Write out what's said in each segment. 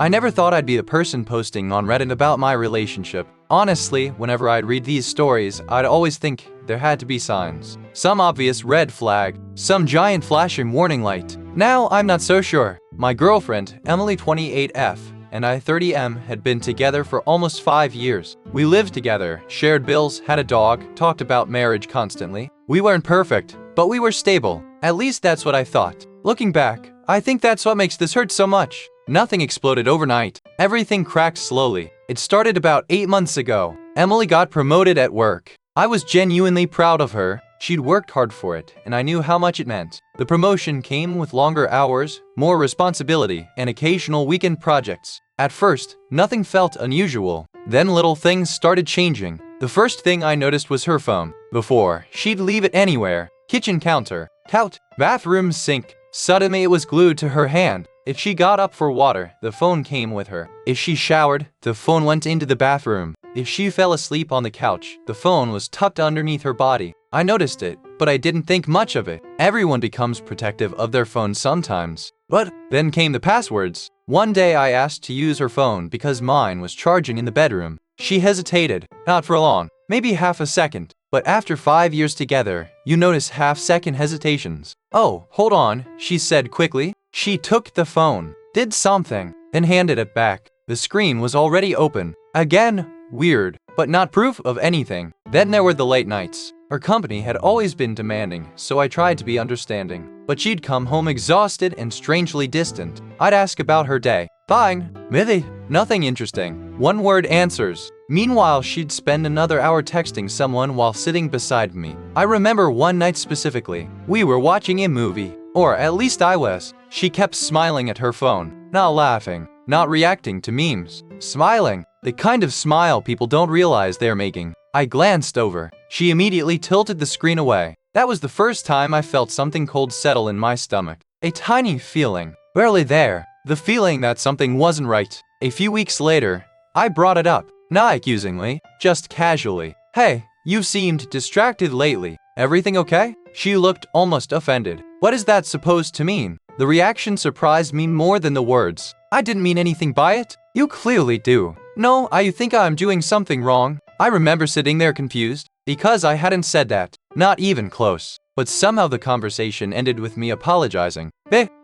I never thought I'd be the person posting on Reddit about my relationship. Honestly, whenever I'd read these stories, I'd always think there had to be signs. Some obvious red flag, some giant flashing warning light. Now, I'm not so sure. My girlfriend, Emily 28F, and I 30M had been together for almost 5 years. We lived together, shared bills, had a dog, talked about marriage constantly. We weren't perfect, but we were stable. At least that's what I thought. Looking back, I think that's what makes this hurt so much. Nothing exploded overnight. Everything cracked slowly. It started about 8 months ago. Emily got promoted at work. I was genuinely proud of her. She'd worked hard for it, and I knew how much it meant. The promotion came with longer hours, more responsibility, and occasional weekend projects. At first, nothing felt unusual. Then little things started changing. The first thing I noticed was her phone. Before, she'd leave it anywhere. Kitchen counter, couch, bathroom sink. Suddenly it was glued to her hand. If she got up for water, the phone came with her. If she showered, the phone went into the bathroom. If she fell asleep on the couch, the phone was tucked underneath her body. I noticed it, but I didn't think much of it. Everyone becomes protective of their phone sometimes. But then came the passwords. One day I asked to use her phone because mine was charging in the bedroom. She hesitated, not for long, maybe half a second. But after 5 years together, you notice half-second hesitations. "Oh, hold on," she said quickly. She took the phone, did something, then handed it back. The screen was already open. Again, weird, but not proof of anything. Then there were the late nights. Her company had always been demanding, so I tried to be understanding. But she'd come home exhausted and strangely distant. I'd ask about her day. "Fine, maybe, nothing interesting." One-word answers. Meanwhile, she'd spend another hour texting someone while sitting beside me. I remember one night specifically. We were watching a movie, or at least I was. She kept smiling at her phone, not laughing, not reacting to memes. Smiling, the kind of smile people don't realize they're making. I glanced over. She immediately tilted the screen away. That was the first time I felt something cold settle in my stomach. A tiny feeling, barely there. The feeling that something wasn't right. A few weeks later, I brought it up. Not accusingly, just casually. "Hey, you've seemed distracted lately. Everything okay?" She looked almost offended. What is that supposed to mean? The reaction surprised me more than the words. "I didn't mean anything by it." "You clearly do." "No, I think I'm doing something wrong." I remember sitting there confused, because I hadn't said that. Not even close. But somehow the conversation ended with me apologizing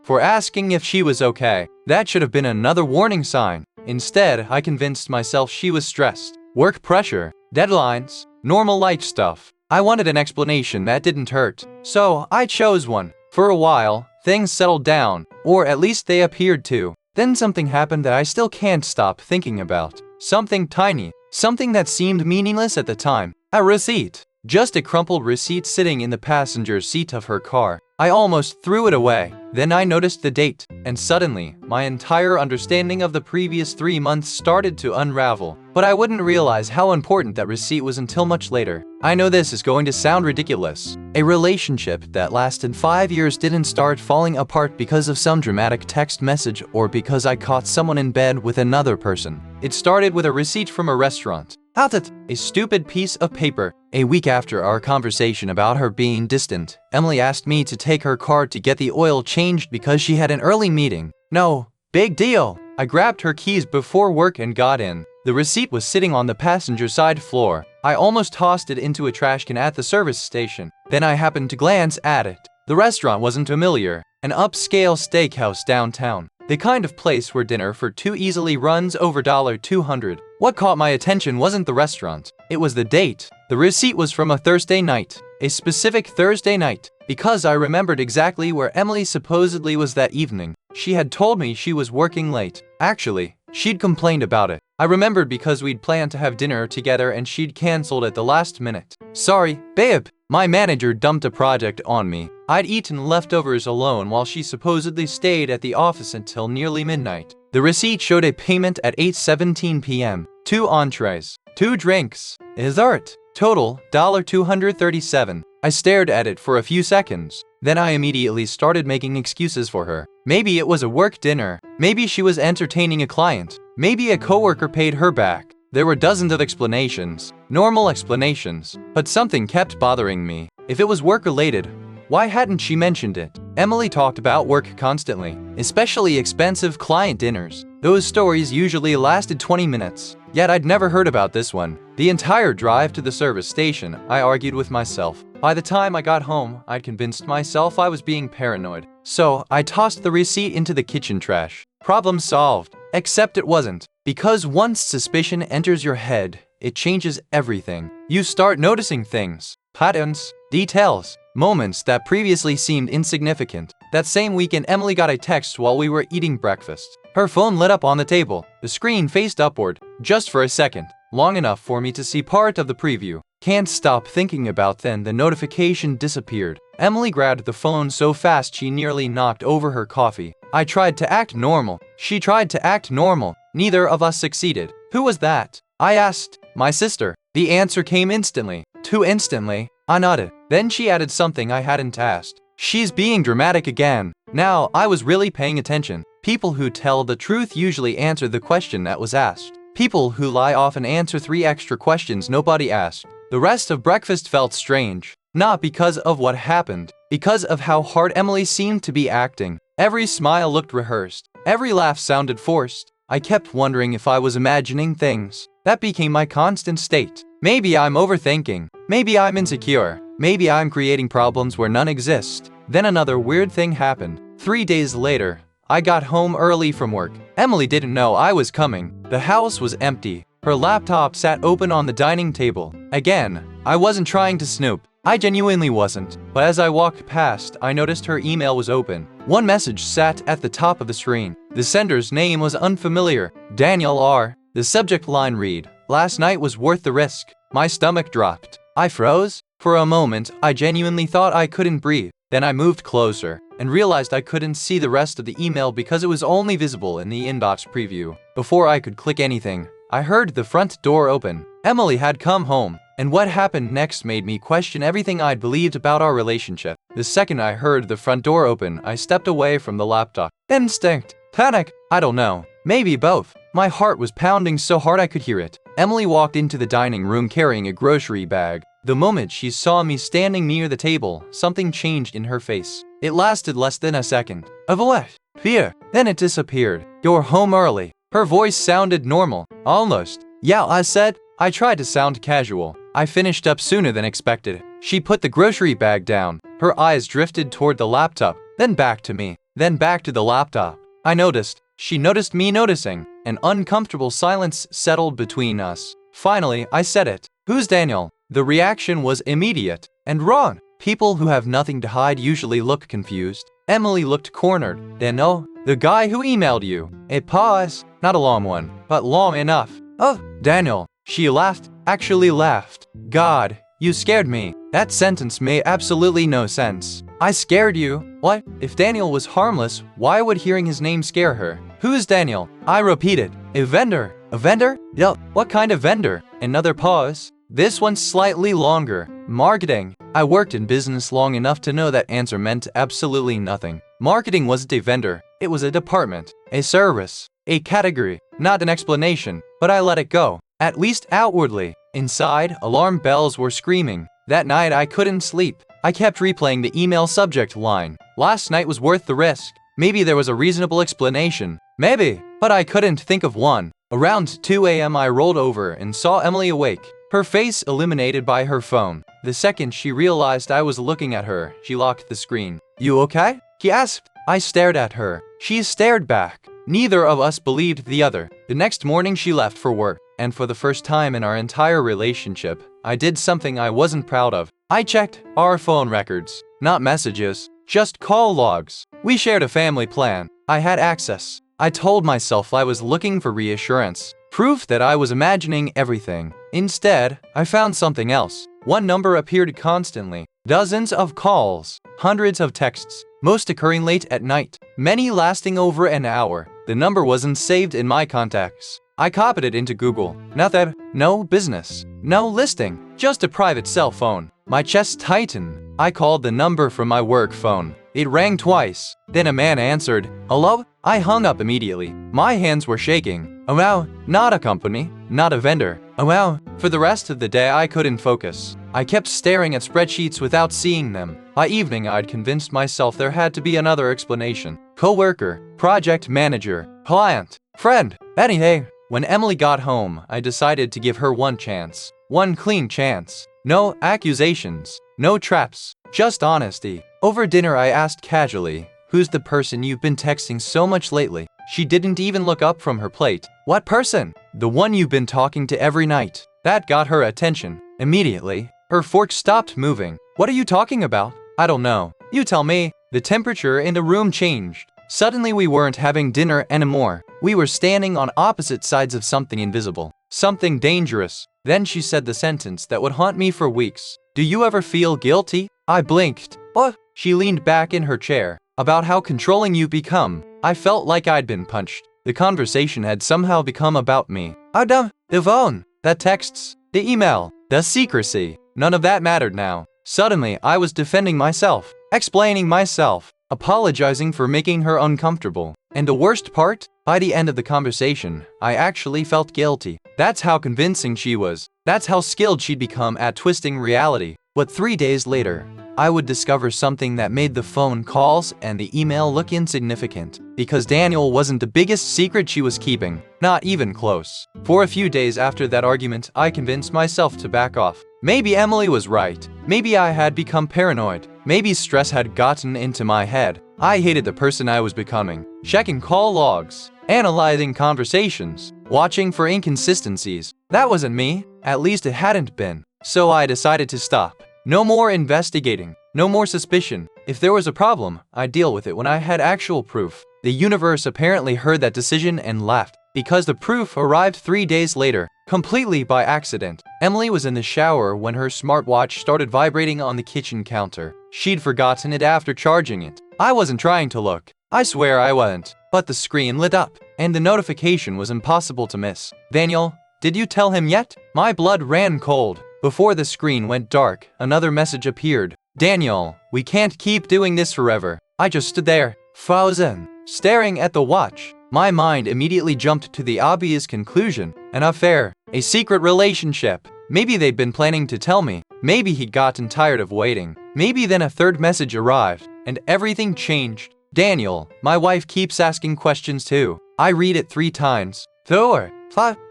for asking if she was okay. That should have been another warning sign. Instead, I convinced myself she was stressed. Work pressure, deadlines, normal life stuff. I wanted an explanation that didn't hurt, so I chose one. For a while, things settled down, or at least they appeared to. Then something happened that I still can't stop thinking about. Something tiny, something that seemed meaningless at the time. A receipt. Just a crumpled receipt sitting in the passenger seat of her car. I almost threw it away. Then I noticed the date, and suddenly, my entire understanding of the previous 3 months started to unravel. But I wouldn't realize how important that receipt was until much later. I know this is going to sound ridiculous. A relationship that lasted 5 years didn't start falling apart because of some dramatic text message or because I caught someone in bed with another person. It started with a receipt from a restaurant. Aita, a stupid piece of paper. A week after our conversation about her being distant, Emily asked me to take her car to get the oil changed because she had an early meeting. No big deal. I grabbed her keys before work and got in. The receipt was sitting on the passenger side floor. I almost tossed it into a trash can at the service station. Then I happened to glance at it. The restaurant wasn't familiar. An upscale steakhouse downtown. The kind of place where dinner for 2 easily runs over $200. What caught my attention wasn't the restaurant. It was the date. The receipt was from a Thursday night. A specific Thursday night. Because I remembered exactly where Emily supposedly was that evening. She had told me she was working late. Actually, she'd complained about it. I remembered because we'd planned to have dinner together and she'd canceled at the last minute. "Sorry, babe." My manager dumped a project on me. I'd eaten leftovers alone while she supposedly stayed at the office until nearly midnight. The receipt showed a payment at 8:17 p.m. 2 entrees, 2 drinks, dessert. Total, $237. I stared at it for a few seconds. Then I immediately started making excuses for her. Maybe it was a work dinner. Maybe she was entertaining a client. Maybe a coworker paid her back. There were dozens of explanations. Normal explanations. But something kept bothering me. If it was work-related, why hadn't she mentioned it? Emily talked about work constantly, especially expensive client dinners. Those stories usually lasted 20 minutes. Yet I'd never heard about this one. The entire drive to the service station, I argued with myself. By the time I got home, I'd convinced myself I was being paranoid. So, I tossed the receipt into the kitchen trash. Problem solved. Except it wasn't. Because once suspicion enters your head, it changes everything. You start noticing things, patterns, details, moments that previously seemed insignificant. That same weekend, Emily got a text while we were eating breakfast. Her phone lit up on the table. The screen faced upward, just for a second, long enough for me to see part of the preview. Can't stop thinking about then the notification disappeared. Emily grabbed the phone so fast she nearly knocked over her coffee. I tried to act normal. She tried to act normal. Neither of us succeeded. Who was that? I asked. My sister. The answer came instantly. Too instantly. I nodded. Then she added something I hadn't asked. She's being dramatic again. Now, I was really paying attention. People who tell the truth usually answer the question that was asked. People who lie often answer 3 extra questions nobody asked. The rest of breakfast felt strange. Not because of what happened, because of how hard Emily seemed to be acting. Every smile looked rehearsed. Every laugh sounded forced. I kept wondering if I was imagining things. That became my constant state. Maybe I'm overthinking. Maybe I'm insecure. Maybe I'm creating problems where none exist. Then another weird thing happened. 3 days later, I got home early from work. Emily didn't know I was coming. The house was empty. Her laptop sat open on the dining table. Again, I wasn't trying to snoop. I genuinely wasn't. But as I walked past, I noticed her email was open. One message sat at the top of the screen. The sender's name was unfamiliar. Daniel R. The subject line read, "Last night was worth the risk." My stomach dropped. I froze. For a moment, I genuinely thought I couldn't breathe. Then I moved closer and realized I couldn't see the rest of the email because it was only visible in the inbox preview. Before I could click anything, I heard the front door open. Emily had come home, and what happened next made me question everything I'd believed about our relationship. The second I heard the front door open, I stepped away from the laptop. Instinct, panic, I don't know. Maybe both. My heart was pounding so hard I could hear it. Emily walked into the dining room carrying a grocery bag. The moment she saw me standing near the table, something changed in her face. It lasted less than a second. Of what? Fear. Then it disappeared. "You're home early." Her voice sounded normal. Almost. "Yeah," I said. I tried to sound casual. "I finished up sooner than expected." She put the grocery bag down. Her eyes drifted toward the laptop, then back to me, then back to the laptop. I noticed. She noticed me noticing. An uncomfortable silence settled between us. Finally, I said it. "Who's Daniel?" The reaction was immediate and wrong. People who have nothing to hide usually look confused. Emily looked cornered. "Then oh, the guy who emailed you." A pause. Not a long one, but long enough. "Oh, Daniel." She laughed. Actually laughed. "God, you scared me." That sentence made absolutely no sense. "I scared you? What? If Daniel was harmless, why would hearing his name scare her?" "Who's Daniel?" I repeated. "A vendor." "A vendor? Yeah, what kind of vendor?" Another pause. This one slightly longer. "Marketing." I worked in business long enough to know that answer meant absolutely nothing. Marketing wasn't a vendor. It was a department, a service, a category, not an explanation. But I let it go, at least outwardly. Inside, alarm bells were screaming. That night I couldn't sleep. I kept replaying the email subject line. Last night was worth the risk. Maybe there was a reasonable explanation. Maybe, but I couldn't think of one. Around 2 a.m. I rolled over and saw Emily awake, her face illuminated by her phone. The second she realized I was looking at her, she locked the screen. "You okay?" she asked. I stared at her. She stared back. Neither of us believed the other. The next morning she left for work, and for the first time in our entire relationship, I did something I wasn't proud of. I checked our phone records. Not messages, just call logs. We shared a family plan. I had access. I told myself I was looking for reassurance, proof that I was imagining everything. Instead, I found something else. One number appeared constantly. Dozens of calls, hundreds of texts, most occurring late at night, many lasting over an hour. The number wasn't saved in my contacts. I copied it into Google. Nothing, no business, no listing, just a private cell phone. My chest tightened. I called the number from my work phone. It rang twice. Then a man answered. "Hello?" I hung up immediately. My hands were shaking. Oh wow, not a company, not a vendor. Oh wow. For the rest of the day I couldn't focus. I kept staring at spreadsheets without seeing them. By evening I'd convinced myself there had to be another explanation. Coworker, project manager, client. friend. Anyway, when Emily got home, I decided to give her one chance. One clean chance. No accusations. No traps. Just honesty. Over dinner I asked casually, "Who's the person you've been texting so much lately?" She didn't even look up from her plate. "What person?" "The one you've been talking to every night." That got her attention. Immediately, her fork stopped moving. "What are you talking about?" "I don't know. You tell me." The temperature in the room changed. Suddenly we weren't having dinner anymore. We were standing on opposite sides of something invisible. Something dangerous. Then she said the sentence that would haunt me for weeks. "Do you ever feel guilty?" I blinked. "What?" She leaned back in her chair. "About how controlling you become." I felt like I'd been punched. The conversation had somehow become about me. The phone, the texts, the email, the secrecy. None of that mattered now. Suddenly, I was defending myself, explaining myself, apologizing for making her uncomfortable. And the worst part? By the end of the conversation, I actually felt guilty. That's how convincing she was. That's how skilled she'd become at twisting reality. But 3 days later, I would discover something that made the phone calls and the email look insignificant. Because Daniel wasn't the biggest secret she was keeping. Not even close. For a few days after that argument, I convinced myself to back off. Maybe Emily was right. Maybe I had become paranoid. Maybe stress had gotten into my head. I hated the person I was becoming. Checking call logs, analyzing conversations, watching for inconsistencies. That wasn't me. At least it hadn't been. So I decided to stop. No more investigating. No more suspicion. If there was a problem, I'd deal with it when I had actual proof. The universe apparently heard that decision and laughed, because the proof arrived 3 days later, completely by accident. Emily was in the shower when her smartwatch started vibrating on the kitchen counter. She'd forgotten it after charging it. I wasn't trying to look. I swear I wasn't. But the screen lit up, and the notification was impossible to miss. "Daniel, did you tell him yet?" My blood ran cold. Before the screen went dark, another message appeared. "Daniel, we can't keep doing this forever." I just stood there, frozen, staring at the watch. My mind immediately jumped to the obvious conclusion. An affair. A secret relationship. Maybe they'd been planning to tell me. Maybe he'd gotten tired of waiting. Maybe then a third message arrived, and everything changed. "Daniel, my wife keeps asking questions too." I read it 3 times. Thor.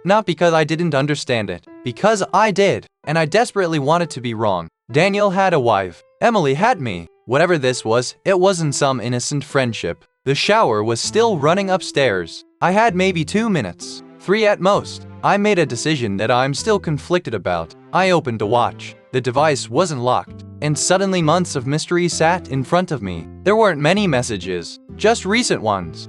Not because I didn't understand it. Because I did. And I desperately wanted to be wrong. Daniel had a wife. Emily had me. Whatever this was, it wasn't some innocent friendship. The shower was still running upstairs. I had maybe 2 minutes. 3 at most. I made a decision that I'm still conflicted about. I opened the watch. The device wasn't locked. And suddenly months of mystery sat in front of me. There weren't many messages. Just recent ones.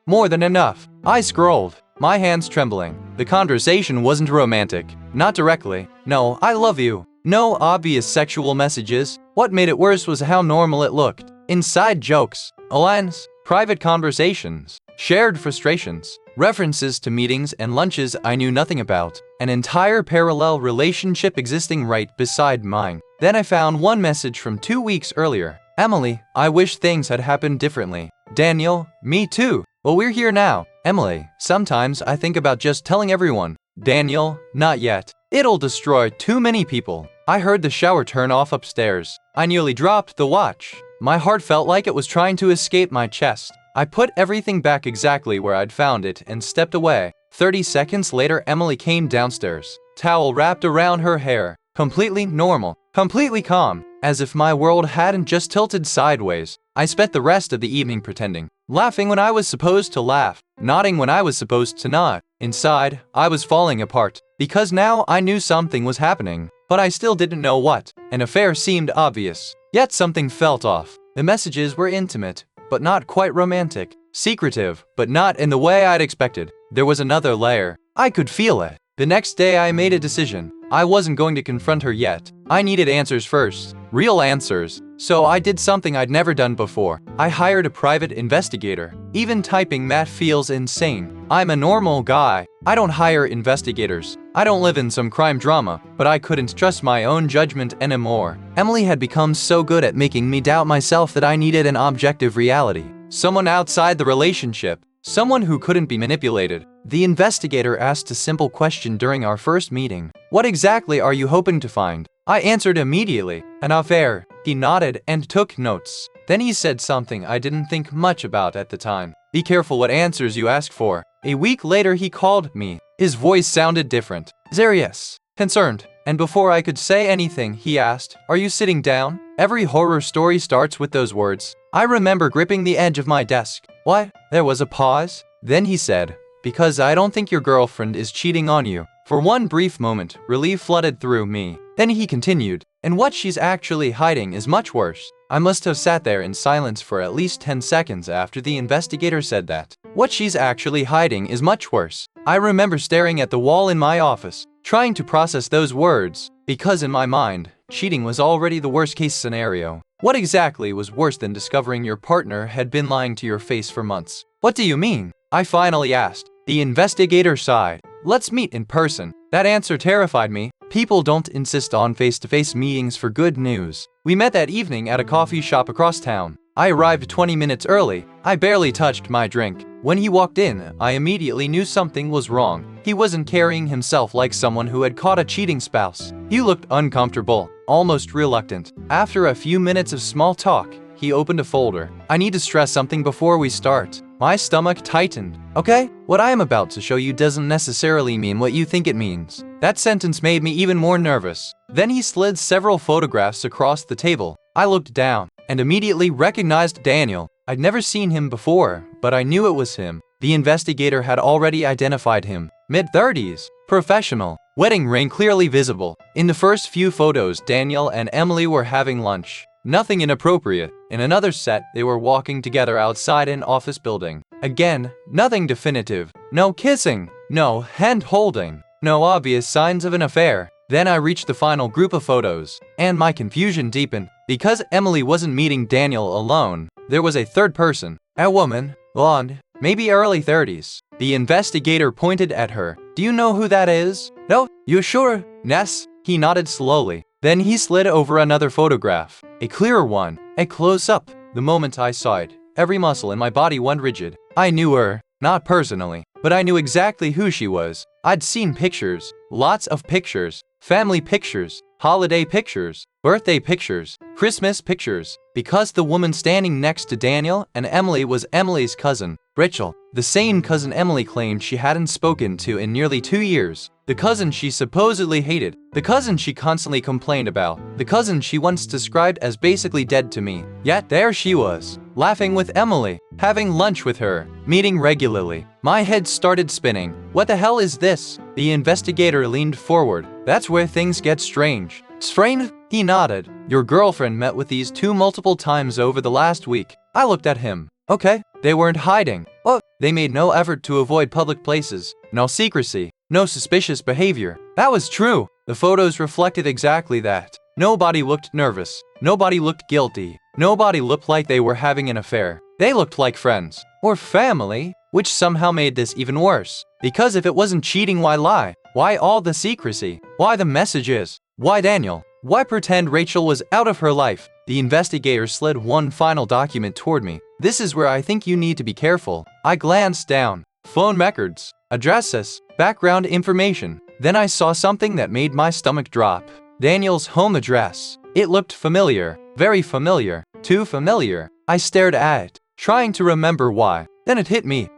More than enough. I scrolled, my hands trembling. The conversation wasn't romantic. Not directly. No, "I love you." No obvious sexual messages. What made it worse was how normal it looked. Inside jokes, alliance, private conversations, shared frustrations, references to meetings and lunches I knew nothing about, an entire parallel relationship existing right beside mine. Then I found one message from 2 weeks earlier. "Emily, I wish things had happened differently." Daniel, "Me too. Well, we're here now." Emily, "Sometimes I think about just telling everyone." Daniel, "Not yet. It'll destroy too many people." I heard the shower turn off upstairs. I nearly dropped the watch. My heart felt like it was trying to escape my chest. I put everything back exactly where I'd found it and stepped away. 30 seconds later, Emily came downstairs, towel wrapped around her hair. Completely normal, completely calm, as if my world hadn't just tilted sideways. I spent the rest of the evening pretending, laughing when I was supposed to laugh, nodding when I was supposed to nod. Inside, I was falling apart, because now I knew something was happening, but I still didn't know what. An affair seemed obvious, yet something felt off. The messages were intimate, but not quite romantic, secretive, but not in the way I'd expected. There was another layer. I could feel it. The next day I made a decision. I wasn't going to confront her yet. I needed answers first. Real answers. So I did something I'd never done before. I hired a private investigator. Even typing that feels insane. I'm a normal guy. I don't hire investigators. I don't live in some crime drama, but I couldn't trust my own judgment anymore. Emily had become so good at making me doubt myself that I needed an objective reality. Someone outside the relationship. Someone who couldn't be manipulated. The investigator asked a simple question during our first meeting. "What exactly are you hoping to find?" I answered immediately. "An affair." He nodded and took notes. Then he said something I didn't think much about at the time. "Be careful what answers you ask for." A week later he called me. His voice sounded different. Serious. Concerned. And before I could say anything, he asked, "Are you sitting down?" Every horror story starts with those words. I remember gripping the edge of my desk. What? There was a pause. Then he said, "Because I don't think your girlfriend is cheating on you." For one brief moment, relief flooded through me. Then he continued, "And what she's actually hiding is much worse." I must have sat there in silence for at least 10 seconds after the investigator said that. What she's actually hiding is much worse. I remember staring at the wall in my office, trying to process those words, because in my mind, cheating was already the worst-case scenario. What exactly was worse than discovering your partner had been lying to your face for months? "What do you mean?" I finally asked. The investigator sighed. "Let's meet in person." That answer terrified me. People don't insist on face-to-face meetings for good news. We met that evening at a coffee shop across town. I arrived 20 minutes early. I barely touched my drink. When he walked in, I immediately knew something was wrong. He wasn't carrying himself like someone who had caught a cheating spouse. He looked uncomfortable, almost reluctant. After a few minutes of small talk, he opened a folder. "I need to stress something before we start." My stomach tightened. "Okay, what I am about to show you doesn't necessarily mean what you think it means." That sentence made me even more nervous. Then he slid several photographs across the table. I looked down and immediately recognized Daniel. I'd never seen him before, but I knew it was him. The investigator had already identified him. Mid-30s, professional, wedding ring clearly visible. In the first few photos, Daniel and Emily were having lunch. Nothing inappropriate. In another set, they were walking together outside an office building. Again, nothing definitive. No kissing. No hand-holding. No obvious signs of an affair. Then I reached the final group of photos, and my confusion deepened. Because Emily wasn't meeting Daniel alone, there was a third person. A woman, blonde, maybe early 30s. The investigator pointed at her. "Do you know who that is?" "No, you sure?" "Yes." He nodded slowly. Then he slid over another photograph. A clearer one. A close-up. The moment I saw it, every muscle in my body went rigid. I knew her. Not personally, but I knew exactly who she was. I'd seen pictures. Lots of pictures. Family pictures. Holiday pictures. Birthday pictures. Christmas pictures. Because the woman standing next to Daniel and Emily was Emily's cousin, Rachel. The same cousin Emily claimed she hadn't spoken to in nearly 2 years. The cousin she supposedly hated. The cousin she constantly complained about. The cousin she once described as basically dead to me. Yet there she was, laughing with Emily, having lunch with her, meeting regularly. My head started spinning. What the hell is this? The investigator leaned forward. That's where things get strange. Strange? He nodded. Your girlfriend met with these two multiple times over the last week. I looked at him. Okay, they weren't hiding. Oh, they made no effort to avoid public places. No secrecy. No suspicious behavior. That was true. The photos reflected exactly that. Nobody looked nervous. Nobody looked guilty. Nobody looked like they were having an affair. They looked like friends. Or family, which somehow made this even worse. Because if it wasn't cheating, why lie? Why all the secrecy? Why the messages? Why Daniel? Why pretend Rachel was out of her life? The investigator slid one final document toward me. This is where I think you need to be careful. I glanced down. Phone records, addresses, background information. Then I saw something that made my stomach drop. Daniel's home address. It looked familiar. Very familiar. Too familiar. I stared at it, trying to remember why. Then it hit me.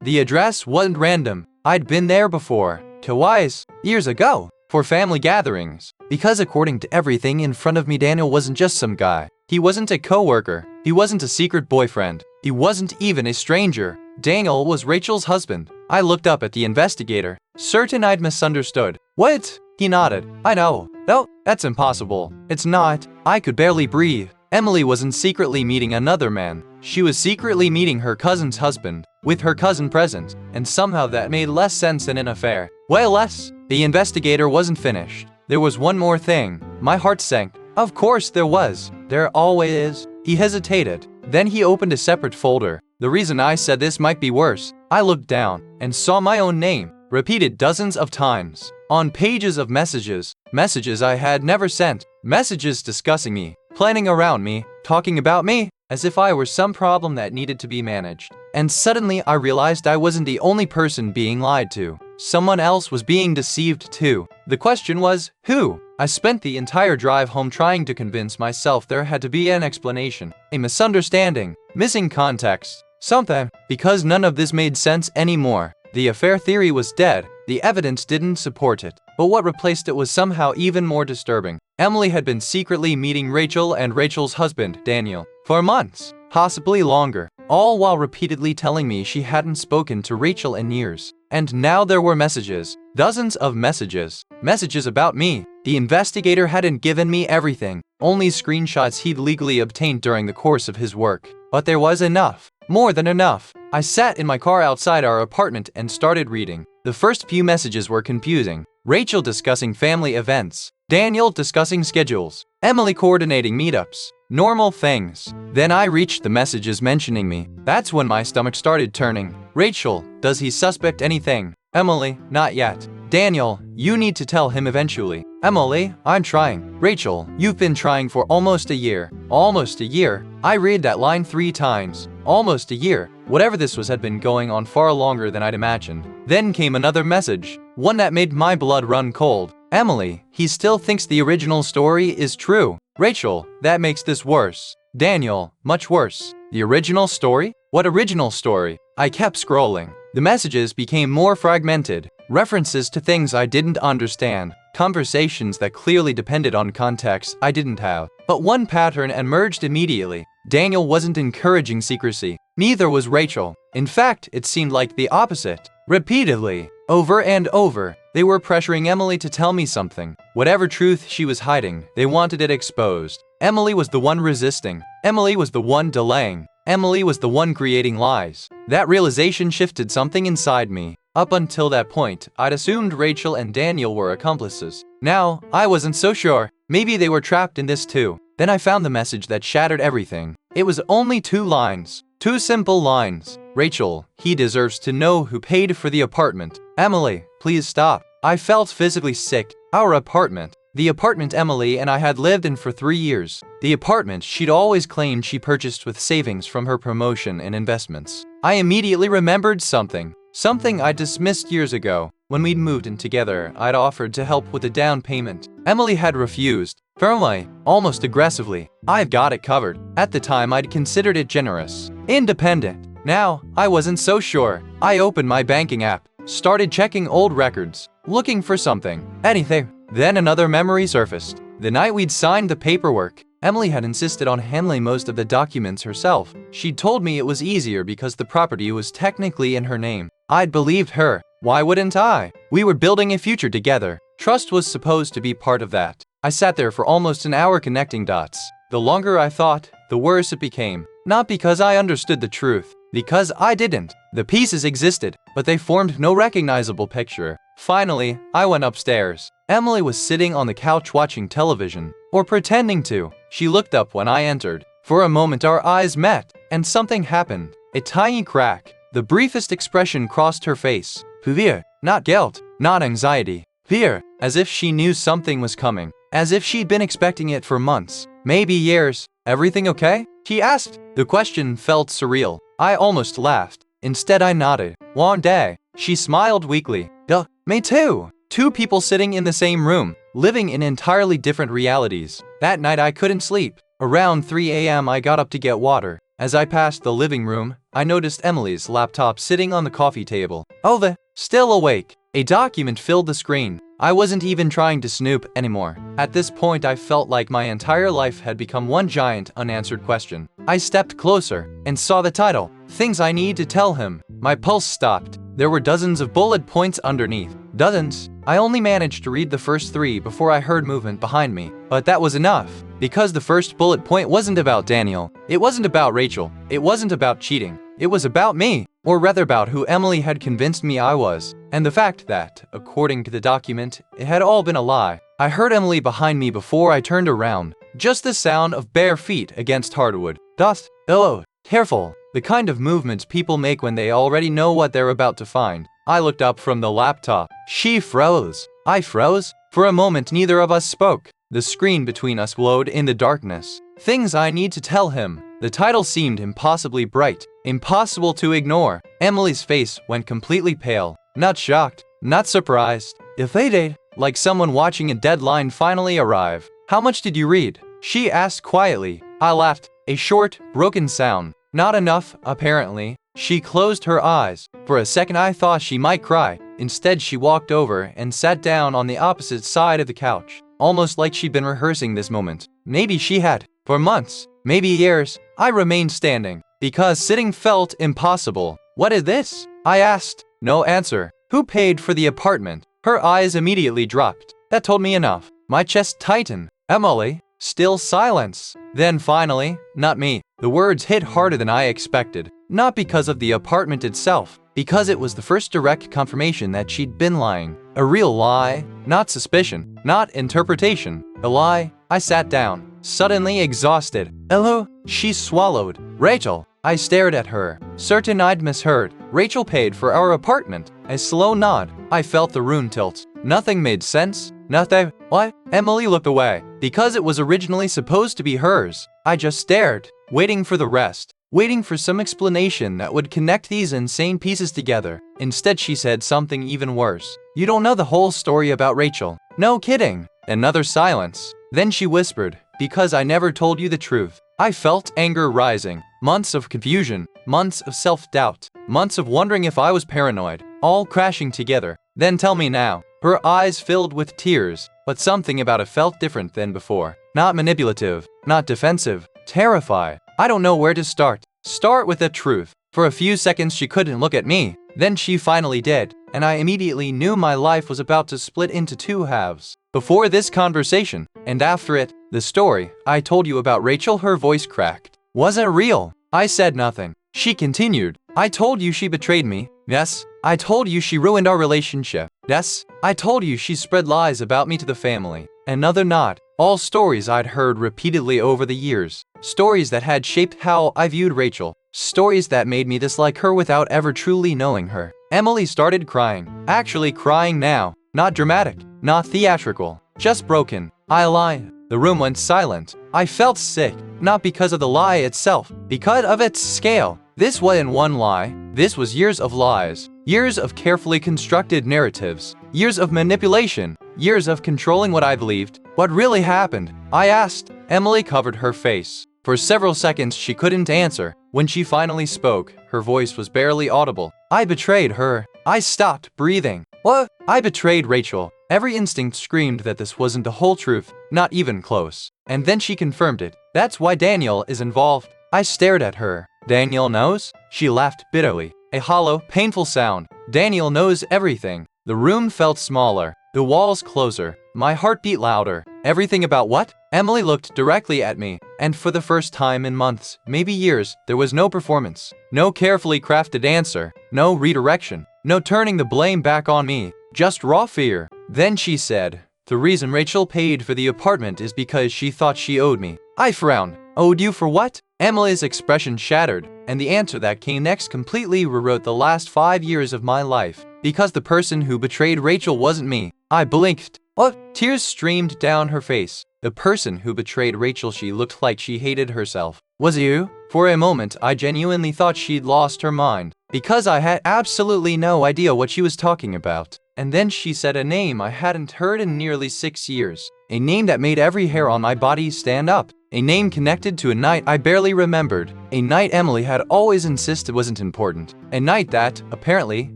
The address wasn't random. I'd been there before. Twice. Years ago. For family gatherings. Because according to everything in front of me, Daniel wasn't just some guy. He wasn't a coworker. He wasn't a secret boyfriend. He wasn't even a stranger. Daniel was Rachel's husband. I looked up at the investigator, certain I'd misunderstood. What? He nodded. I know. No, that's impossible. It's not. I could barely breathe. Emily wasn't secretly meeting another man. She was secretly meeting her cousin's husband, with her cousin present, and somehow that made less sense than an affair. Way less. The investigator wasn't finished. There was one more thing. My heart sank. Of course there was. There always is. He hesitated. Then he opened a separate folder. The reason I said this might be worse, I looked down and saw my own name, repeated dozens of times, on pages of messages. Messages I had never sent. Messages discussing me, planning around me, talking about me, as if I were some problem that needed to be managed. And suddenly I realized I wasn't the only person being lied to. Someone else was being deceived too. The question was, who? I spent the entire drive home trying to convince myself there had to be an explanation, a misunderstanding, missing context. Something. Because none of this made sense anymore. The affair theory was dead. The evidence didn't support it. But what replaced it was somehow even more disturbing. Emily had been secretly meeting Rachel and Rachel's husband, Daniel, for months, possibly longer, all while repeatedly telling me she hadn't spoken to Rachel in years. And now there were messages. Dozens of messages. Messages about me. The investigator hadn't given me everything, only screenshots he'd legally obtained during the course of his work. But there was enough. More than enough. I sat in my car outside our apartment and started reading. The first few messages were confusing. Rachel discussing family events. Daniel discussing schedules. Emily coordinating meetups. Normal things. Then I reached the messages mentioning me. That's when my stomach started turning. Rachel, does he suspect anything? Emily, not yet. Daniel, you need to tell him eventually. Emily, I'm trying. Rachel, you've been trying for almost a year. Almost a year? I read that line 3 times. Almost a year. Whatever this was had been going on far longer than I'd imagined. Then came another message. One that made my blood run cold. Emily, he still thinks the original story is true. Rachel, that makes this worse. Daniel, much worse. The original story? What original story? I kept scrolling. The messages became more fragmented. References to things I didn't understand. Conversations that clearly depended on context I didn't have. But one pattern emerged immediately. Daniel wasn't encouraging secrecy. Neither was Rachel. In fact, it seemed like the opposite. Repeatedly, over and over, they were pressuring Emily to tell me something. Whatever truth she was hiding, they wanted it exposed. Emily was the one resisting. Emily was the one delaying. Emily was the one creating lies. That realization shifted something inside me. Up until that point, I'd assumed Rachel and Daniel were accomplices. Now, I wasn't so sure. Maybe they were trapped in this too. Then I found the message that shattered everything. It was only 2 lines. 2 simple lines. Rachel, he deserves to know who paid for the apartment. Emily, please stop. I felt physically sick. Our apartment. The apartment Emily and I had lived in for 3 years. The apartment she'd always claimed she purchased with savings from her promotion and investments. I immediately remembered something. Something I dismissed years ago. When we'd moved in together, I'd offered to help with the down payment. Emily had refused. Firmly, almost aggressively. I've got it covered. At the time, I'd considered it generous. Independent. Now, I wasn't so sure. I opened my banking app, started checking old records, looking for something. Anything. Then another memory surfaced. The night we'd signed the paperwork, Emily had insisted on handling most of the documents herself. She'd told me it was easier because the property was technically in her name. I'd believed her. Why wouldn't I? We were building a future together. Trust was supposed to be part of that. I sat there for almost an hour connecting dots. The longer I thought, the worse it became. Not because I understood the truth, because I didn't. The pieces existed, but they formed no recognizable picture. Finally, I went upstairs. Emily was sitting on the couch watching television, or pretending to. She looked up when I entered. For a moment our eyes met, and something happened. A tiny crack. The briefest expression crossed her face. Fear, not guilt, not anxiety. Fear, as if she knew something was coming. As if she'd been expecting it for months, maybe years. Everything okay? She asked. The question felt surreal. I almost laughed. Instead I nodded. Long day. She smiled weakly. Duh, me too. 2 people sitting in the same room, living in entirely different realities. That night I couldn't sleep. Around 3 a.m. I got up to get water. As I passed the living room, I noticed Emily's laptop sitting on the coffee table. Over, still awake. A document filled the screen. I wasn't even trying to snoop anymore. At this point I felt like my entire life had become one giant unanswered question. I stepped closer and saw the title, Things I Need to Tell Him. My pulse stopped. There were dozens of bullet points underneath. Dozens. I only managed to read the first 3 before I heard movement behind me. But that was enough. Because the first bullet point wasn't about Daniel. It wasn't about Rachel. It wasn't about cheating. It was about me. Or rather about who Emily had convinced me I was. And the fact that, according to the document, it had all been a lie. I heard Emily behind me before I turned around. Just the sound of bare feet against hardwood. Dust. Oh, careful. The kind of movements people make when they already know what they're about to find. I looked up from the laptop. She froze. I froze. For a moment neither of us spoke. The screen between us glowed in the darkness. Things I Need to Tell Him. The title seemed impossibly bright. Impossible to ignore. Emily's face went completely pale. Not shocked. Not surprised. Elated. Like someone watching a deadline finally arrive. How much did you read? She asked quietly. I laughed. A short, broken sound. Not enough, apparently. She closed her eyes. For a second I thought she might cry. Instead, she walked over and sat down on the opposite side of the couch, almost like she'd been rehearsing this moment. Maybe she had. For months, maybe years, I remained standing, because sitting felt impossible. What is this? I asked. No answer. Who paid for the apartment? Her eyes immediately dropped. That told me enough. My chest tightened. Emily. Still silence. Then finally, not me. The words hit harder than I expected. Not because of the apartment itself, because it was the first direct confirmation that she'd been lying. A real lie. Not suspicion. Not interpretation. A lie. I sat down, suddenly exhausted. Hello? She swallowed. Rachel. I stared at her, certain I'd misheard. Rachel paid for our apartment. A slow nod. I felt the room tilt. Nothing made sense. Nothing. What? Emily looked away. Because it was originally supposed to be hers. I just stared, waiting for the rest. Waiting for some explanation that would connect these insane pieces together. Instead, she said something even worse. You don't know the whole story about Rachel. No kidding. Another silence. Then she whispered, because I never told you the truth. I felt anger rising. Months of confusion, months of self-doubt, months of wondering if I was paranoid, all crashing together. Then tell me now. Her eyes filled with tears, but something about it felt different than before. Not manipulative, not defensive, terrified. I don't know where to start. Start with the truth. For a few seconds she couldn't look at me. Then she finally did, and I immediately knew my life was about to split into two halves. Before this conversation, and after it, the story I told you about Rachel, her voice cracked. Wasn't real. I said nothing. She continued. I told you she betrayed me. Yes. I told you she ruined our relationship. Yes. I told you she spread lies about me to the family. Another nod. All stories I'd heard repeatedly over the years. Stories that had shaped how I viewed Rachel. Stories that made me dislike her without ever truly knowing her. Emily started crying. Actually crying now. Not dramatic. Not theatrical. Just broken. I lied. The room went silent. I felt sick. Not because of the lie itself. Because of its scale. This wasn't one lie. This was years of lies. Years of carefully constructed narratives. Years of manipulation. Years of controlling what I believed. What really happened? I asked. Emily covered her face. For several seconds she couldn't answer. When she finally spoke, her voice was barely audible. I betrayed her. I stopped breathing. What? I betrayed Rachel. Every instinct screamed that this wasn't the whole truth, not even close. And then she confirmed it. That's why Daniel is involved. I stared at her. Daniel knows? She laughed bitterly. A hollow, painful sound. Daniel knows everything. The room felt smaller. The walls closer. My heart beat louder. Everything about what? Emily looked directly at me, and for the first time in months, maybe years, there was no performance. No carefully crafted answer. No redirection. No turning the blame back on me. Just raw fear. Then she said, the reason Rachel paid for the apartment is because she thought she owed me. I frowned. Owed you for what? Emily's expression shattered, and the answer that came next completely rewrote the last 5 years of my life. Because the person who betrayed Rachel wasn't me. I blinked. What? Tears streamed down her face. The person who betrayed Rachel, she looked like she hated herself. Was you? For a moment, I genuinely thought she'd lost her mind. Because I had absolutely no idea what she was talking about. And then she said a name I hadn't heard in nearly 6 years. A name that made every hair on my body stand up. A name connected to a night I barely remembered. A night Emily had always insisted wasn't important. A night that, apparently,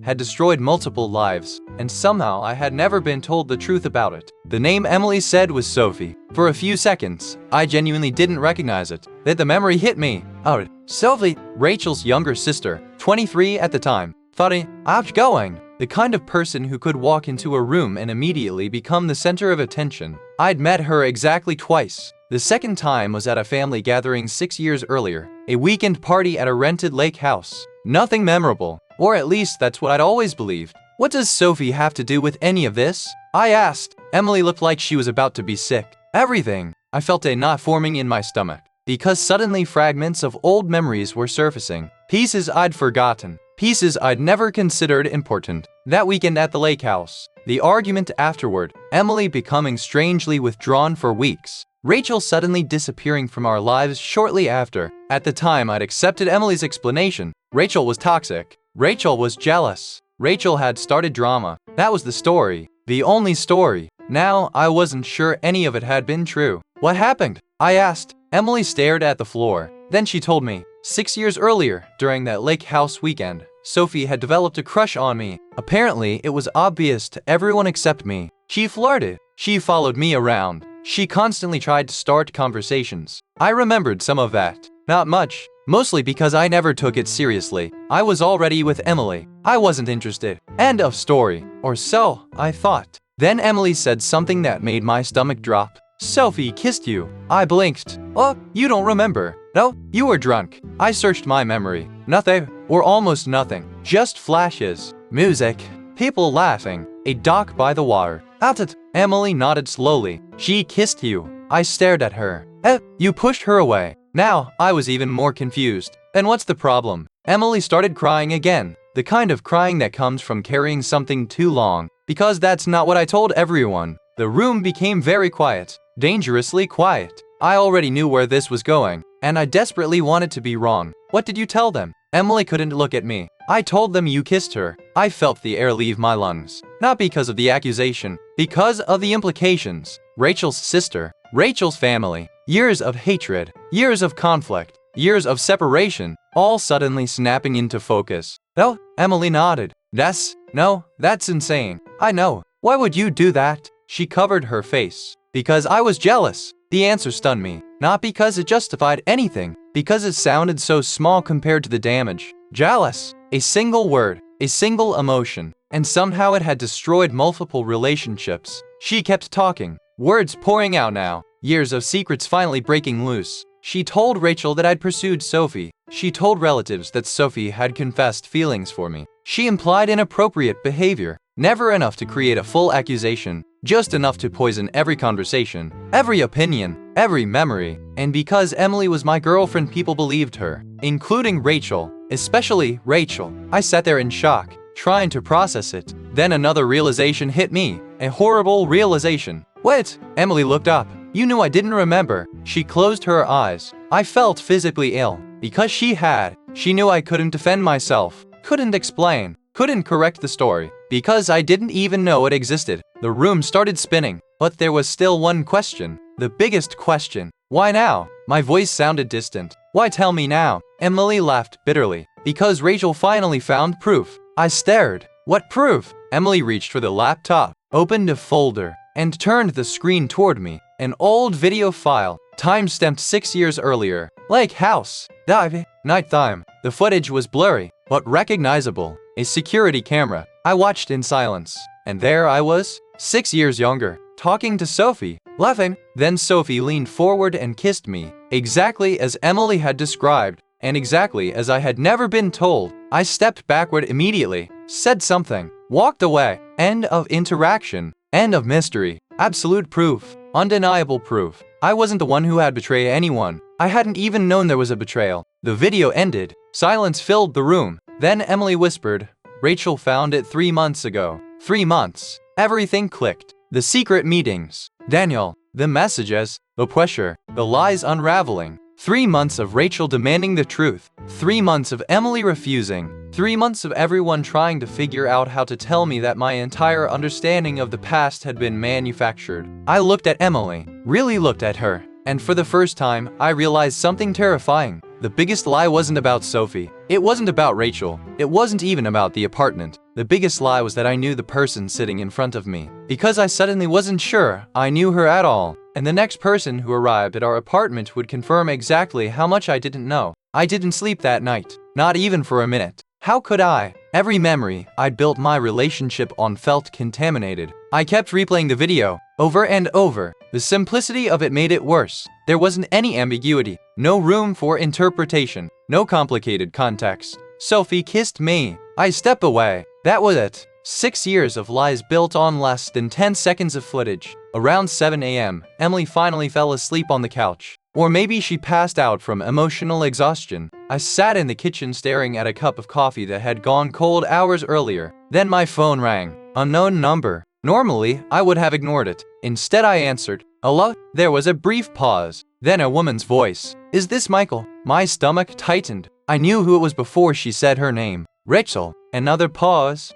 had destroyed multiple lives. And somehow I had never been told the truth about it. The name Emily said was Sophie. For a few seconds, I genuinely didn't recognize it. Then the memory hit me. Oh, Sophie, Rachel's younger sister, 23 at the time. Thought outgoing. The kind of person who could walk into a room and immediately become the center of attention. I'd met her exactly twice. The second time was at a family gathering 6 years earlier, a weekend party at a rented lake house. Nothing memorable, or at least that's what I'd always believed. What does Sophie have to do with any of this? I asked. Emily looked like she was about to be sick. Everything. I felt a knot forming in my stomach, because suddenly fragments of old memories were surfacing. Pieces I'd forgotten. Pieces I'd never considered important. That weekend at the lake house. The argument afterward. Emily becoming strangely withdrawn for weeks. Rachel suddenly disappearing from our lives shortly after. At the time, I'd accepted Emily's explanation. Rachel was toxic. Rachel was jealous. Rachel had started drama. That was the story. The only story. Now, I wasn't sure any of it had been true. What happened? I asked. Emily stared at the floor. Then she told me. 6 years earlier, during that lake house weekend, Sophie had developed a crush on me. Apparently, it was obvious to everyone except me. She flirted. She followed me around. She constantly tried to start conversations. I remembered some of that. Not much. Mostly because I never took it seriously. I was already with Emily. I wasn't interested. End of story. Or so I thought. Then Emily said something that made my stomach drop. Sophie kissed you. I blinked. Oh, you don't remember. No, you were drunk. I searched my memory. Nothing, or almost nothing. Just flashes. Music. People laughing. A dock by the water. Aita. Emily nodded slowly. She kissed you. I stared at her. You pushed her away. Now, I was even more confused. And what's the problem? Emily started crying again. The kind of crying that comes from carrying something too long. Because that's not what I told everyone. The room became very quiet. Dangerously quiet. I already knew where this was going. And I desperately wanted to be wrong. What did you tell them? Emily couldn't look at me. I told them you kissed her. I felt the air leave my lungs. Not because of the accusation. Because of the implications. Rachel's sister. Rachel's family. Years of hatred, years of conflict, years of separation, all suddenly snapping into focus. No, Emily nodded. No, that's insane. I know. Why would you do that? She covered her face. Because I was jealous. The answer stunned me. Not because it justified anything, because it sounded so small compared to the damage. Jealous. A single word, a single emotion, and somehow it had destroyed multiple relationships. She kept talking, words pouring out now. Years of secrets finally breaking loose. She told Rachel that I'd pursued Sophie. She told relatives that Sophie had confessed feelings for me. She implied inappropriate behavior. Never enough to create a full accusation, just enough to poison every conversation, every opinion, every memory. And because Emily was my girlfriend, people believed her, including Rachel, especially Rachel. I sat there in shock, trying to process it. Then another realization hit me, a horrible realization. Wait, Emily looked up. You knew I didn't remember. She closed her eyes. I felt physically ill. Because she knew I couldn't defend myself, couldn't explain, couldn't correct the story. Because I didn't even know it existed. The room started spinning. But there was still one question. The biggest question. Why now? My voice sounded distant. Why tell me now? Emily laughed bitterly. Because Rachel finally found proof. I stared. What proof? Emily reached for the laptop, opened a folder, and turned the screen toward me. An old video file, time-stamped 6 years earlier. Lake house. Nighttime. The footage was blurry, but recognizable. A security camera. I watched in silence. And there I was, 6 years younger, talking to Sophie, laughing. Then Sophie leaned forward and kissed me, exactly as Emily had described, and exactly as I had never been told. I stepped backward immediately, said something, walked away. End of interaction. End of mystery. Absolute proof. Undeniable proof. I wasn't the one who had betrayed anyone. I hadn't even known there was a betrayal. The video ended. Silence filled the room. Then Emily whispered, Rachel found it 3 months ago. 3 months. Everything clicked. The secret meetings. Daniel. The messages. The pressure. The lies unraveling. 3 months of Rachel demanding the truth. 3 months of Emily refusing. 3 months of everyone trying to figure out how to tell me that my entire understanding of the past had been manufactured. I looked at Emily, really looked at her, and for the first time, I realized something terrifying. The biggest lie wasn't about Sophie. It wasn't about Rachel. It wasn't even about the apartment. The biggest lie was that I knew the person sitting in front of me. Because I suddenly wasn't sure I knew her at all. And the next person who arrived at our apartment would confirm exactly how much I didn't know. I didn't sleep that night. Not even for a minute. How could I? Every memory I'd built my relationship on felt contaminated. I kept replaying the video, over and over. The simplicity of it made it worse. There wasn't any ambiguity, no room for interpretation, no complicated context. Sophie kissed me. I stepped away. That was it. 6 years of lies built on less than 10 seconds of footage. Around 7 a.m., Emily finally fell asleep on the couch. Or maybe she passed out from emotional exhaustion. I sat in the kitchen staring at a cup of coffee that had gone cold hours earlier. Then my phone rang. Unknown number. Normally, I would have ignored it. Instead, I answered. Hello? There was a brief pause. Then a woman's voice. Is this Michael? My stomach tightened. I knew who it was before she said her name. Rachel. Another pause.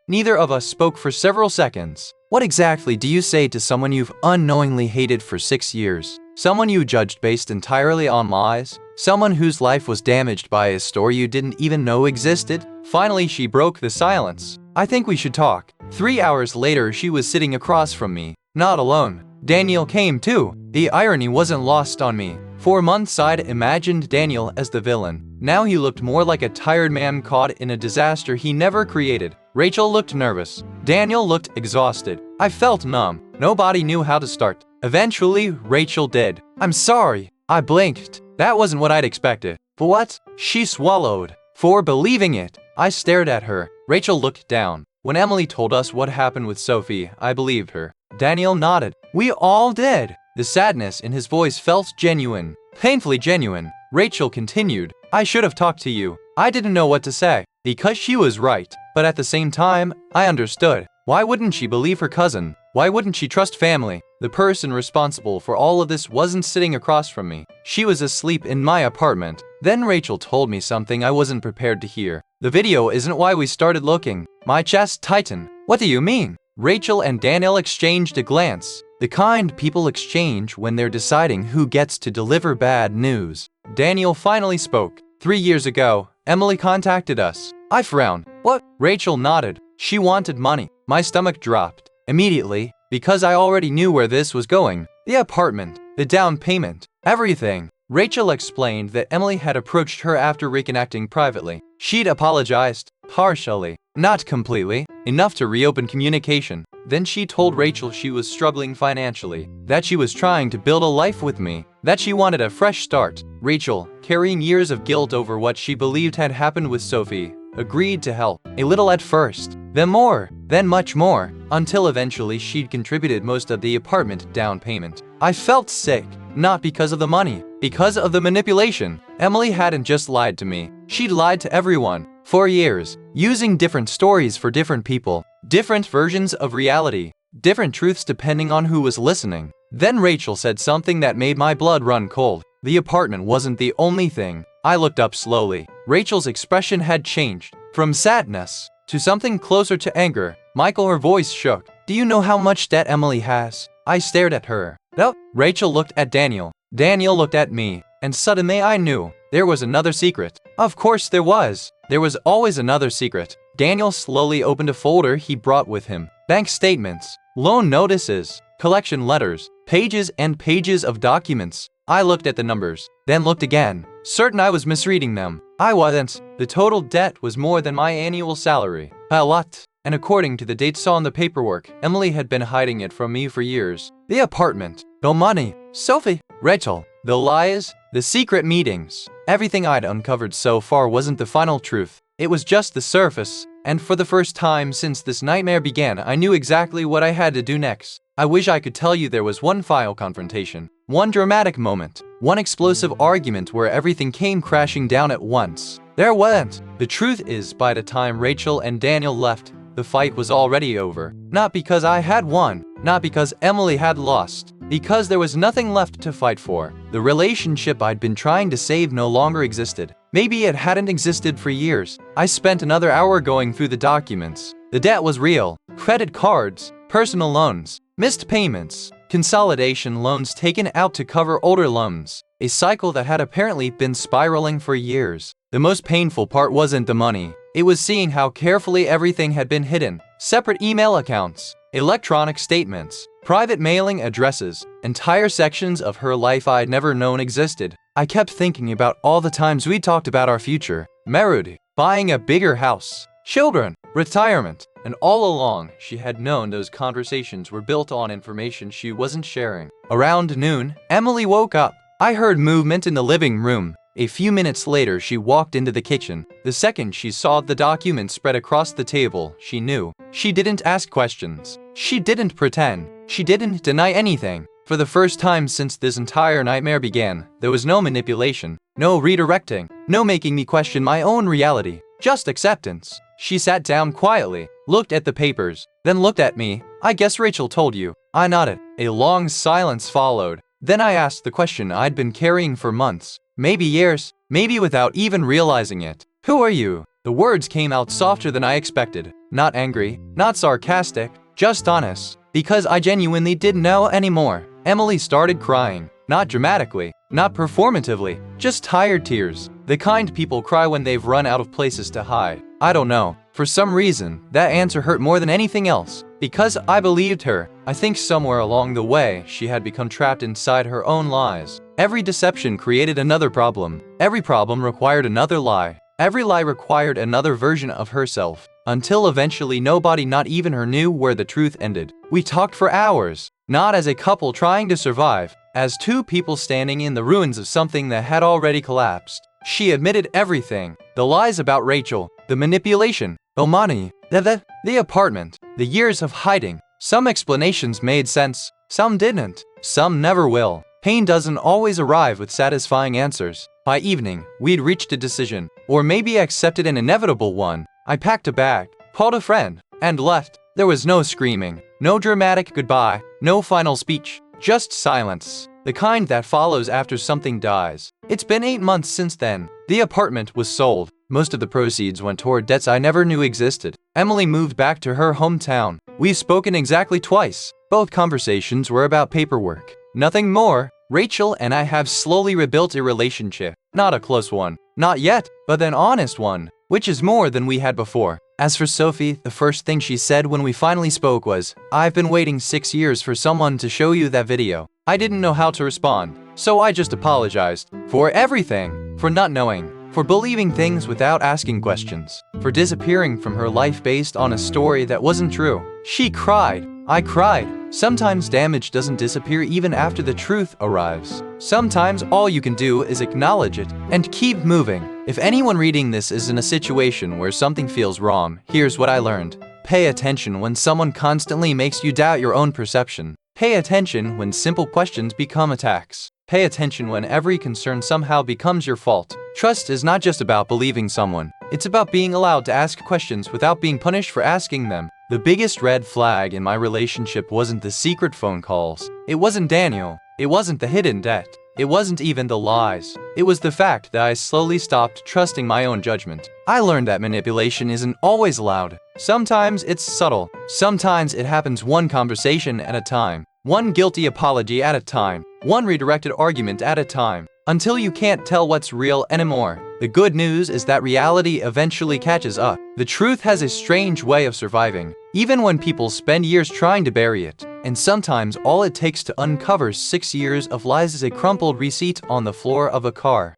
Neither of us spoke for several seconds. What exactly do you say to someone you've unknowingly hated for 6 years? Someone you judged based entirely on lies? Someone whose life was damaged by a story you didn't even know existed? Finally, she broke the silence. I think we should talk. 3 hours later, she was sitting across from me. Not alone. Daniel came too. The irony wasn't lost on me. For months I'd imagined Daniel as the villain. Now he looked more like a tired man caught in a disaster he never created. Rachel looked nervous. Daniel looked exhausted. I felt numb. Nobody knew how to start. Eventually, Rachel did. I'm sorry. I blinked. That wasn't what I'd expected. For what? She swallowed. For believing it. I stared at her. Rachel looked down. When Emily told us what happened with Sophie, I believed her. Daniel nodded. We all did. The sadness in his voice felt genuine. Painfully genuine. Rachel continued. I should have talked to you. I didn't know what to say. Because she was right. But at the same time, I understood. Why wouldn't she believe her cousin? Why wouldn't she trust family? The person responsible for all of this wasn't sitting across from me. She was asleep in my apartment. Then Rachel told me something I wasn't prepared to hear. The video isn't why we started looking. My chest tightened. What do you mean? Rachel and Daniel exchanged a glance. The kind people exchange when they're deciding who gets to deliver bad news. Daniel finally spoke. 3 years ago, Emily contacted us. I frowned. What? Rachel nodded. She wanted money. My stomach dropped. Immediately, because I already knew where this was going. The apartment, the down payment, everything. Rachel explained that Emily had approached her after reconnecting privately. She'd apologized, partially, not completely, enough to reopen communication. Then she told Rachel she was struggling financially, that she was trying to build a life with me, that she wanted a fresh start. Rachel, carrying years of guilt over what she believed had happened with Sophie, agreed to help, a little at first, then more, then much more, until eventually she'd contributed most of the apartment down payment. I felt sick, not because of the money, because of the manipulation. Emily hadn't just lied to me, she'd lied to everyone, for years, using different stories for different people, different versions of reality, different truths depending on who was listening. Then Rachel said something that made my blood run cold. The apartment wasn't the only thing. I looked up slowly. Rachel's expression had changed, from sadness to something closer to anger. Michael, her voice shook. Do you know how much debt Emily has? I stared at her. No. Rachel looked at Daniel. Daniel looked at me. And suddenly I knew there was another secret. Of course there was. There was always another secret. Daniel slowly opened a folder he brought with him. Bank statements, loan notices, collection letters, pages and pages of documents. I looked at the numbers, then looked again, certain I was misreading them. I wasn't. The total debt was more than my annual salary. A lot. And according to the dates on the paperwork, Emily had been hiding it from me for years. The apartment, the money, Sophie, Rachel, the lies, the secret meetings. Everything I'd uncovered so far wasn't the final truth. It was just the surface. And for the first time since this nightmare began, I knew exactly what I had to do next. I wish I could tell you there was one final confrontation, one dramatic moment, one explosive argument where everything came crashing down at once. There wasn't. The truth is, by the time Rachel and Daniel left, the fight was already over. Not because I had won, not because Emily had lost, because there was nothing left to fight for. The relationship I'd been trying to save no longer existed. Maybe it hadn't existed for years. I spent another hour going through the documents. The debt was real. Credit cards, personal loans, missed payments, consolidation loans taken out to cover older loans. A cycle that had apparently been spiraling for years. The most painful part wasn't the money. It was seeing how carefully everything had been hidden. Separate email accounts, electronic statements, private mailing addresses, entire sections of her life I'd never known existed. I kept thinking about all the times we talked about our future, marriage, buying a bigger house, children, retirement, and all along she had known those conversations were built on information she wasn't sharing. Around noon, Emily woke up. I heard movement in the living room. A few minutes later, she walked into the kitchen. The second she saw the document spread across the table, she knew. She didn't ask questions. She didn't pretend. She didn't deny anything. For the first time since this entire nightmare began, there was no manipulation, no redirecting, no making me question my own reality, just acceptance. She sat down quietly, looked at the papers, then looked at me. I guess Rachel told you. I nodded. A long silence followed. Then I asked the question I'd been carrying for months. Maybe years, maybe without even realizing it. Who are you? The words came out softer than I expected. Not angry, not sarcastic, just honest. Because I genuinely didn't know anymore. Emily started crying. not dramatically, not performatively, just tired tears. The kind people cry when they've run out of places to hide. I don't know. For some reason, that answer hurt more than anything else. Because I believed her. I think somewhere along the way, she had become trapped inside her own lies. Every deception created another problem. Every problem required another lie. Every lie required another version of herself. Until eventually nobody, not even her, knew where the truth ended. We talked for hours. Not as a couple trying to survive. As two people standing in the ruins of something that had already collapsed. She admitted everything. The lies about Rachel. The manipulation. The money. The apartment. The years of hiding. Some explanations made sense. Some didn't. Some never will. Pain doesn't always arrive with satisfying answers. By evening, we'd reached a decision. Or maybe accepted an inevitable one. I packed a bag, called a friend, and left. There was no screaming. No dramatic goodbye. No final speech. Just silence. The kind that follows after something dies. It's been 8 months since then. The apartment was sold. Most of the proceeds went toward debts I never knew existed. Emily moved back to her hometown. We've spoken exactly twice. Both conversations were about paperwork. Nothing more. Rachel and I have slowly rebuilt a relationship. Not a close one. Not yet, but an honest one. Which is more than we had before. As for Sophie, the first thing she said when we finally spoke was, "I've been waiting 6 years for someone to show you that video." I didn't know how to respond, so I just apologized. For everything. For not knowing. For believing things without asking questions. For disappearing from her life based on a story that wasn't true. She cried. I cried. Sometimes damage doesn't disappear even after the truth arrives. Sometimes all you can do is acknowledge it and keep moving. If anyone reading this is in a situation where something feels wrong, here's what I learned. Pay attention when someone constantly makes you doubt your own perception. Pay attention when simple questions become attacks. Pay attention when every concern somehow becomes your fault. Trust is not just about believing someone. It's about being allowed to ask questions without being punished for asking them. The biggest red flag in my relationship wasn't the secret phone calls. It wasn't Daniel. It wasn't the hidden debt. It wasn't even the lies. It was the fact that I slowly stopped trusting my own judgment. I learned that manipulation isn't always loud. Sometimes it's subtle. Sometimes it happens one conversation at a time. One guilty apology at a time. One redirected argument at a time. Until you can't tell what's real anymore. The good news is that reality eventually catches up. The truth has a strange way of surviving, even when people spend years trying to bury it. And sometimes all it takes to uncover 6 years of lies is a crumpled receipt on the floor of a car.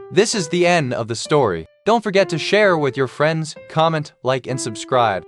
This is the end of the story. Don't forget to share with your friends, comment, like, and subscribe.